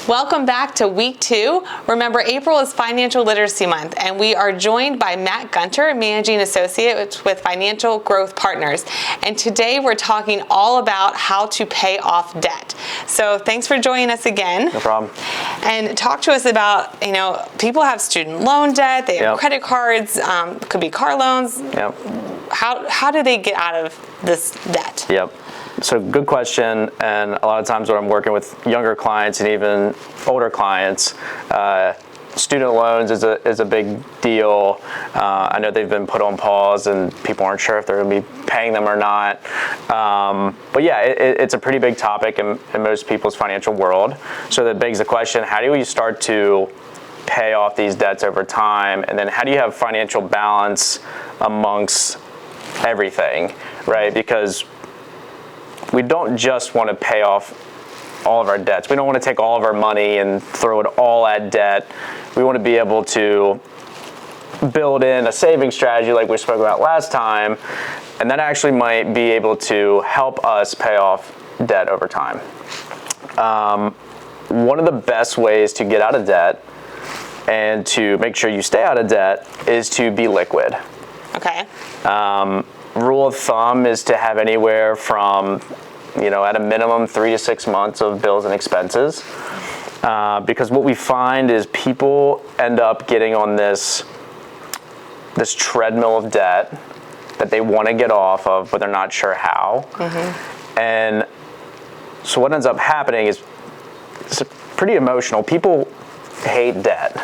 Welcome back to week 2. Remember, April is Financial Literacy Month, and we are joined by Matt Gunter, Managing Associate with Financial Growth Partners. And today we're talking all about how to pay off debt. So thanks for joining us again. No problem. And talk to us about, people have student loan debt, they have credit cards, could be car loans. Yep. How do they get out of this debt? Yep. So good question, and a lot of times when I'm working with younger clients and even older clients, student loans is a big deal. I know they've been put on pause and people aren't sure if they're going to be paying them or not. But yeah, it's a pretty big topic in most people's financial world. So that begs the question, how do you start to pay off these debts over time? And then how do you have financial balance amongst everything, right? Because we don't just want to pay off all of our debts. We don't want to take all of our money and throw it all at debt. We want to be able to build in a saving strategy like we spoke about last time, and that actually might be able to help us pay off debt over time. One of the best ways to get out of debt and to make sure you stay out of debt is to be liquid. Okay. Rule of thumb is to have anywhere from, at a minimum 3 to 6 months of bills and expenses. Because what we find is people end up getting on this treadmill of debt that they want to get off of, but they're not sure how. Mm-hmm. And so what ends up happening is it's pretty emotional. People hate debt.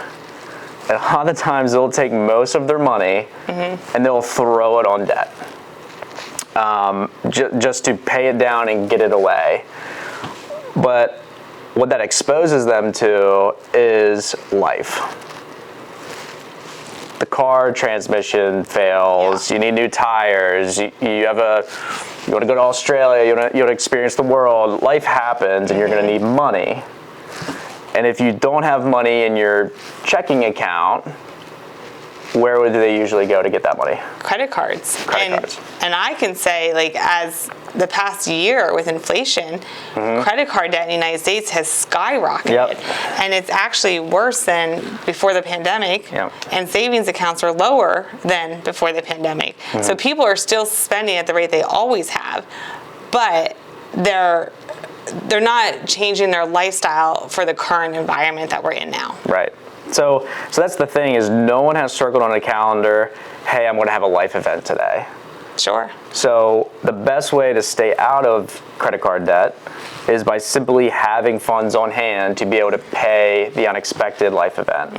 And a lot of times they'll take most of their money and they'll throw it on debt. Just to pay it down and get it away. But what that exposes them to is life. The car transmission fails, you need new tires, you want to go to Australia, you want to experience the world, life happens and you're going to need money. And if you don't have money in your checking account, where would they usually go to get that money? Credit cards. Cards. And I can say, as the past year with inflation, credit card debt in the United States has skyrocketed. Yep. And it's actually worse than before the pandemic. Yep. And savings accounts are lower than before the pandemic. So people are still spending at the rate they always have, but they're not changing their lifestyle for the current environment that we're in now. Right. So that's the thing, is no one has circled on a calendar, hey, I'm going to have a life event today. Sure. So the best way to stay out of credit card debt is by simply having funds on hand to be able to pay the unexpected life event.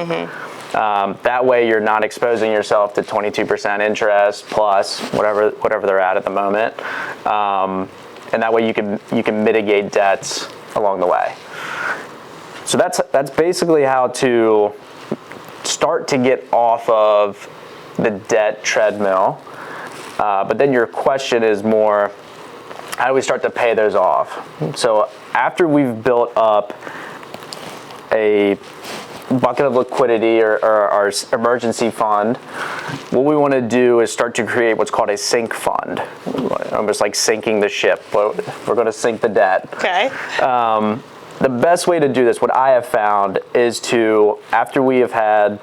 That way you're not exposing yourself to 22% interest plus whatever they're at the moment. And that way you can mitigate debts along the way. So that's basically how to start to get off of the debt treadmill. But then your question is more, how do we start to pay those off? So after we've built up a bucket of liquidity or our emergency fund, what we want to do is start to create what's called a sink fund. Almost like sinking the ship, but we're going to sink the debt. Okay. The best way to do this, what I have found, is to, after we have had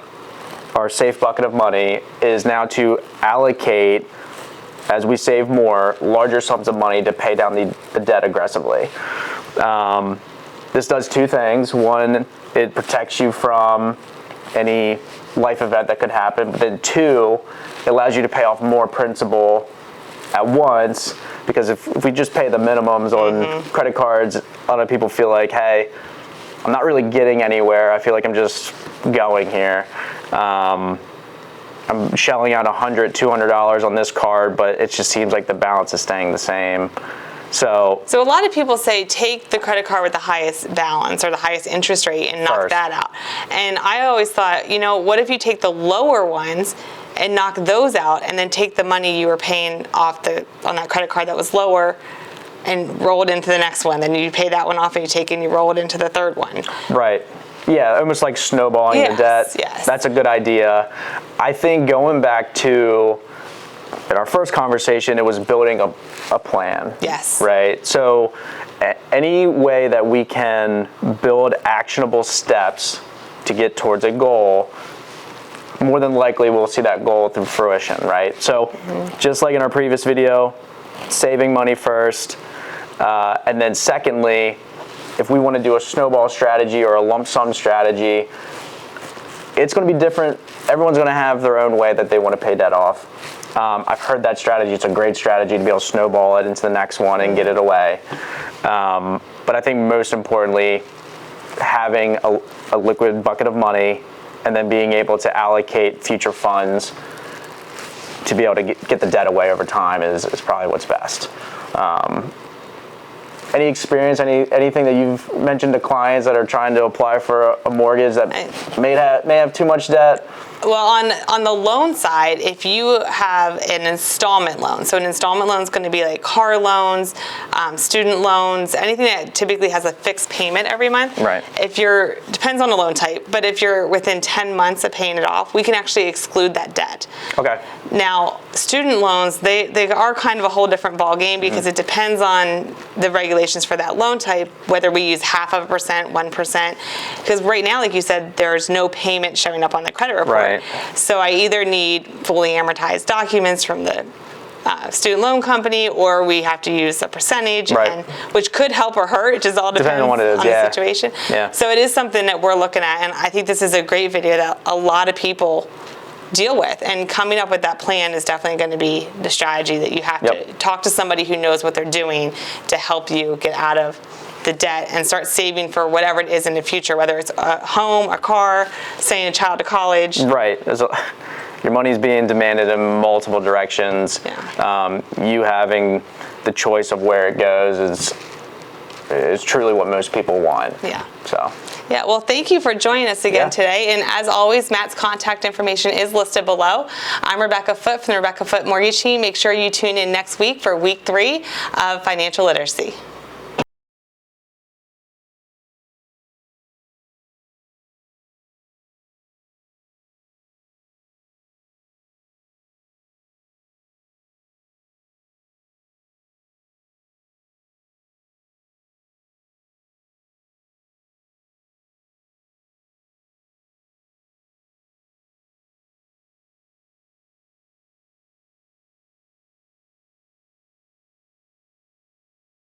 our safe bucket of money, is now to allocate, as we save more, larger sums of money to pay down the debt aggressively. This does two things. One, it protects you from any life event that could happen. But then two, it allows you to pay off more principal at once, because if we just pay the minimums on credit cards, a lot of people feel like, hey, I'm not really getting anywhere. I feel like I'm just going here. I'm shelling out $100, $200 on this card, but it just seems like the balance is staying the same. So a lot of people say take the credit card with the highest balance or the highest interest rate and knock that out. And I always thought, what if you take the lower ones and knock those out and then take the money you were paying off on that credit card that was lower and roll it into the next one. Then you pay that one off and you roll it into the third one. Right. Yeah, almost like snowballing the debt. Yes. That's a good idea. I think going back to in our first conversation, it was building a plan. Yes. Right? So any way that we can build actionable steps to get towards a goal, more than likely we'll see that goal through fruition, right? So just like in our previous video, saving money first, and then secondly, if we want to do a snowball strategy or a lump sum strategy, it's going to be different. Everyone's going to have their own way that they want to pay debt off. I've heard that strategy. It's a great strategy to be able to snowball it into the next one and get it away. But I think most importantly, having a liquid bucket of money and then being able to allocate future funds to be able to get the debt away over time is probably what's best. Any experience, anything that you've mentioned to clients that are trying to apply for a mortgage that may have too much debt? Well, on the loan side, if you have an installment loan, so an installment loan is going to be like car loans, student loans, anything that typically has a fixed payment every month. Right. Depends on the loan type, but if you're within 10 months of paying it off, we can actually exclude that debt. Okay. Now, student loans, they are kind of a whole different ballgame because it depends on the regulations for that loan type, whether we use 0.5%, 1%, because right now, like you said, there's no payment showing up on the credit report. Right. So I either need fully amortized documents from the student loan company, or we have to use a percentage, which could help or hurt. It just all depends on what it is, the situation. Yeah. So it is something that we're looking at, and I think this is a great video that a lot of people deal with, and coming up with that plan is definitely going to be the strategy that you have to talk to somebody who knows what they're doing to help you get out of the debt and start saving for whatever it is in the future, whether it's a home, a car, sending a child to college. Right. Your money's being demanded in multiple directions. Yeah. You having the choice of where it goes is truly what most people want. Yeah. So. Yeah, well, thank you for joining us again today. And as always, Matt's contact information is listed below. I'm Rebecca Foote from the Rebecca Foote Mortgage Team. Make sure you tune in next week for week 3 of Financial Literacy.